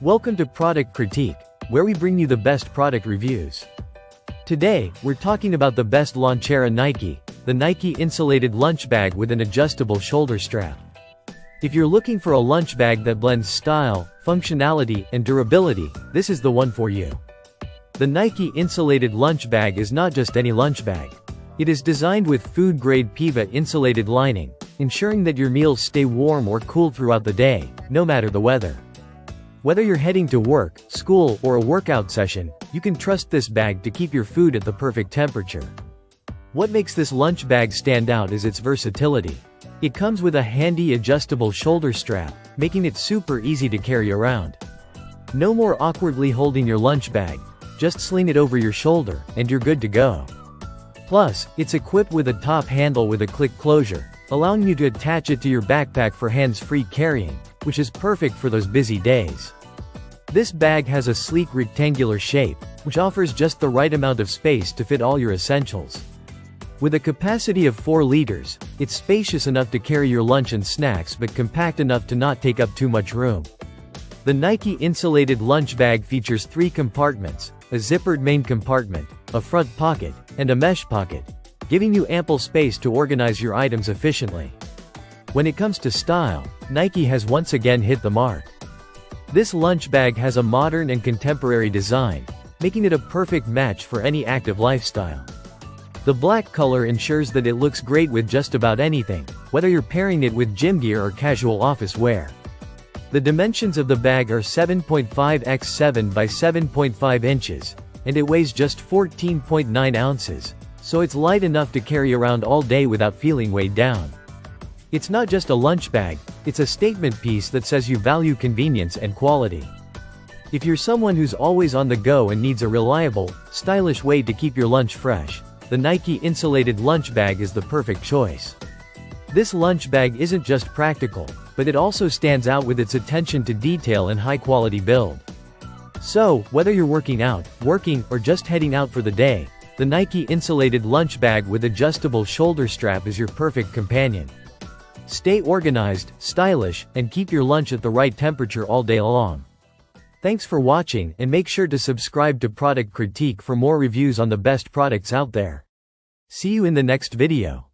Welcome to Product Critique, where we bring you the best product reviews. Today, we're talking about the best Lonchera Nike, the Nike Insulated lunch bag with an adjustable shoulder strap. If you're looking for a lunch bag that blends style, functionality, and durability, this is the one for you. The Nike Insulated lunch bag is not just any lunch bag. It is designed with food-grade PEVA insulated lining, ensuring that your meals stay warm or cool throughout the day, no matter the weather. Whether you're heading to work, school, or a workout session, you can trust this bag to keep your food at the perfect temperature. What makes this lunch bag stand out is its versatility. It comes with a handy adjustable shoulder strap, making it super easy to carry around. No more awkwardly holding your lunch bag, just sling it over your shoulder, and you're good to go. Plus, it's equipped with a top handle with a click closure, allowing you to attach it to your backpack for hands-free carrying, which is perfect for those busy days. This bag has a sleek rectangular shape, which offers just the right amount of space to fit all your essentials. With a capacity of 4 liters, it's spacious enough to carry your lunch and snacks but compact enough to not take up too much room. The Nike Insulated lunch bag features 3 compartments, a zippered main compartment, a front pocket, and a mesh pocket, giving you ample space to organize your items efficiently. When it comes to style, Nike has once again hit the mark. This lunch bag has a modern and contemporary design, making it a perfect match for any active lifestyle. The black color ensures that it looks great with just about anything, whether you're pairing it with gym gear or casual office wear. The dimensions of the bag are 7.5 x 7 by 7.5 inches, and it weighs just 14.9 ounces, so it's light enough to carry around all day without feeling weighed down. It's not just a lunch bag, it's a statement piece that says you value convenience and quality. If you're someone who's always on the go and needs a reliable, stylish way to keep your lunch fresh, the Nike Insulated lunch bag is the perfect choice. This lunch bag isn't just practical, but it also stands out with its attention to detail and high-quality build. So, whether you're working out, working, or just heading out for the day, the Nike Insulated lunch bag with adjustable shoulder strap is your perfect companion. Stay organized, stylish, and keep your lunch at the right temperature all day long. Thanks for watching, and make sure to subscribe to Product Critique for more reviews on the best products out there. See you in the next video.